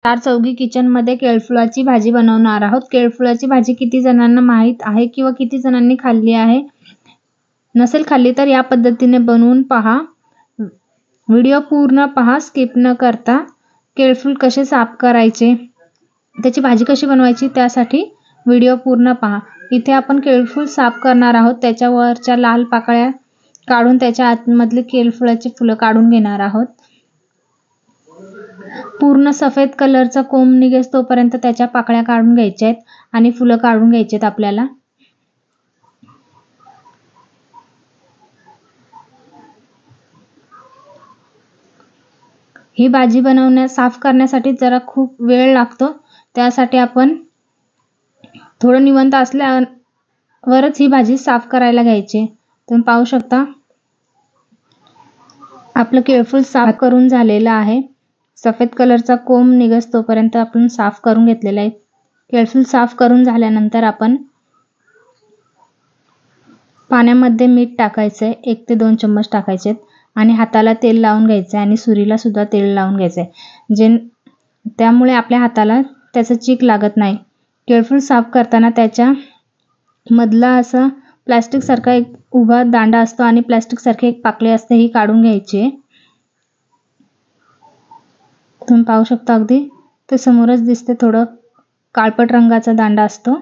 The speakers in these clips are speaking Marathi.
चार चौघी किचन मध्ये केळफुलाची भाजी बनवणार आहोत। केळफुलाची भाजी किती जणांना माहित आहे किंवा किती जणांनी खाल्ली आहे? नसेल खाल्ली तर या पद्धतीने बनवून पहा। व्हिडिओ पूर्ण पहा, स्किप न करता। केळफूल कसे साफ करायचे, त्याची भाजी कशी बनवायची त्यासाठी व्हिडिओ पूर्ण पहा। इथे आपण केळफूल साफ करणार आहोत। त्याच्यावरच्या लाल पाकळ्या काढून त्याच्या आतमधले केळफुलाची फुलं काढून घेणार आहोत। पूर्ण सफेद कलरचा कोंब निघेस तोपर्यंत त्याच्या पाकळ्या काढून घ्यायच्या आहेत आणि फुलं काढून घ्यायची आहेत आपल्याला। ही भाजी साफ करण्यासाठी जरा खूप वेळ लागतो, त्यासाठी आपण थोडं निवांत असल्यावरच ही भाजी साफ करायला घ्यायची। तुम्ही पाहू शकता आपलं केळफूल साफ करून झालेलं आहे। सफेद कलरचा कोंब निघस तोपर्यंत आपण साफ करून घेतलेला आहे। केळफूल साफ करून झाल्यानंतर आपण पाण्यामध्ये मीठ टाकायचे, 1 ते 2 चम्मच टाकायचे आणि हाताला तेल लावून घ्यायचे आणि सुरीला सुद्धा तेल लावून घ्यायचे, त्यामुळे आपल्या हाताला त्याचा चीक लागत नाही। केळफूल साफ करताना त्याच्या मधला असा प्लास्टिक सारखा एक उभा दांडा असतो आणि प्लास्टिक सारखे एक पाकळी असते, ही काढून घ्यायची। तुम्ही पाहू शकता अगदी ते समोरच दिसते, थोडं काळपट रंगाचा दांडा असतो,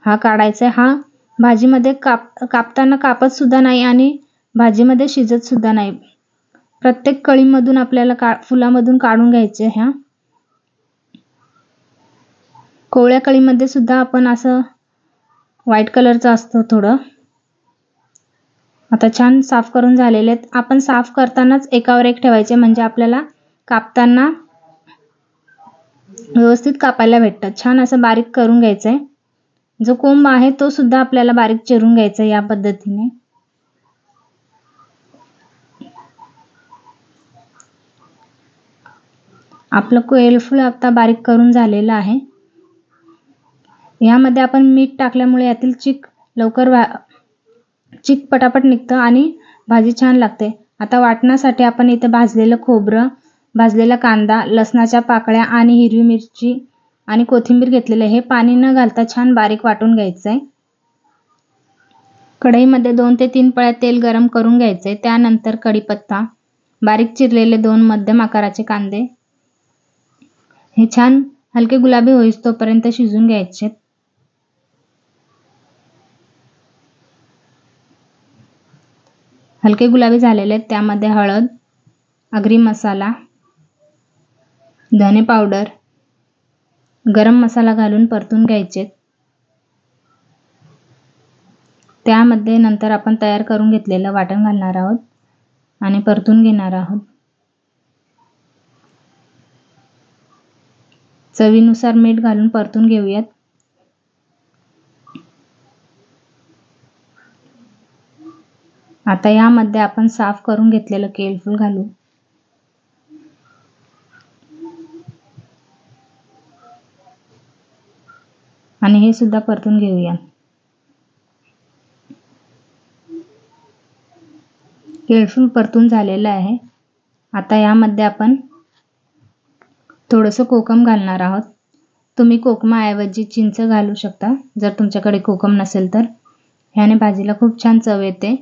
हा काढायचा। हा भाजीमध्ये कापताना कापत सुद्धा नाही आणि भाजीमध्ये शिजत सुद्धा नाही। प्रत्येक कळीमधून आपल्याला फुलामधून काढून घ्यायचे। ह्या कोवळ्या कळीमध्ये सुद्धा आपण असं व्हाईट कलरचा असतो थोडं। आता छान साफ करून झालेले आहेत। आपण साफ करतानाच एकावर एक ठेवायचे, म्हणजे आपल्याला कापताना व्यवस्थित कापायला भेटतात। छान असं बारीक करून घ्यायचंय। जो कोंब आहे तो सुद्धा आपल्याला बारीक चिरून घ्यायचा या पद्धतीने। आपलं केळफूल आता बारीक करून झालेलं आहे। यामध्ये आपण मीठ टाकल्यामुळे यातील चीक पटापट निघतं आणि भाजी छान लागते। आता वाटण्यासाठी आपण इथे भाजलेलं खोबरं, भाजलेला कांदा, लसणाच्या पाकळ्या आणि हिरवी मिरची आणि कोथिंबीर घेतलेले, हे पाणी न घालता छान बारीक वाटून घ्यायचंय। कढईमध्ये 2 ते 3 पळ्या तेल गरम करून घ्यायचे। त्यानंतर कढीपत्ता, बारीक चिरलेले 2 मध्यम आकाराचे कांदे, हे छान हलके गुलाबी होईस तोपर्यंत शिजून घ्यायचे। हलके गुलाबी झालेले आहेत, त्यामध्ये हळद, आगरी मसाला, धने पावडर, गरम मसाला घालून परतून घ्यायचे। त्यामध्ये नंतर आपण तयार करून घेतलेलं वाटण घालणार आहोत आणि परतून घेणार आहोत। चवीनुसार मीठ घालून परतून घेऊयात। आता यामध्ये आपण साफ करून घेतलेलं केळफूल घालू आणि हे सुद्धा परतून घेऊया। केळफूल परतून झालेलं आहे। आता यामध्ये आपण थोडंसं कोकम घालणार आहोत। तुम्ही कोकमाऐवजी चिंच घालू शकता, जर तुमच्याकडे कोकम नसेल तर। ह्याने भाजीला खूप छान चव येते।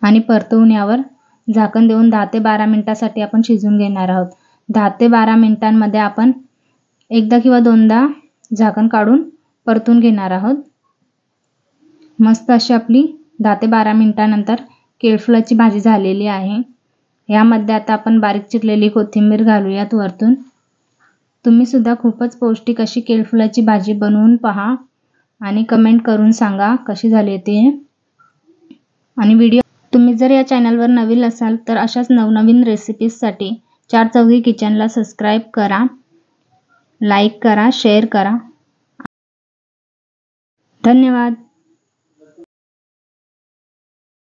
आणि परतवून यावर झाकण देऊन 10 ते 12 मिनिटांसाठी आपण शिजवून घेणार आहोत। 10 ते 12 मिनिटांमध्ये आपण एकदा किंवा दोनदा झाकण काढून परतून घेणार आहोत। मस्त अशी आपली 10 ते 12 मिनिटांनंतर केळफुलाची भाजी झालेली आहे। यामध्ये आता आपण बारीक चिरलेली कोथिंबीर घालूयात वरतून। तुम्ही सुद्धा खूपच पौष्टिक अशी केळफुलाची भाजी बनवून पहा आणि कमेंट करून सांगा कशी झाली ते। आणि तुम्ही जर या चॅनलवर नवीन असाल तर अशाच नवनवीन रेसिपीजसाठी चार चौघी किचनला सबस्क्राईब करा, लाईक करा, शेअर करा। धन्यवाद।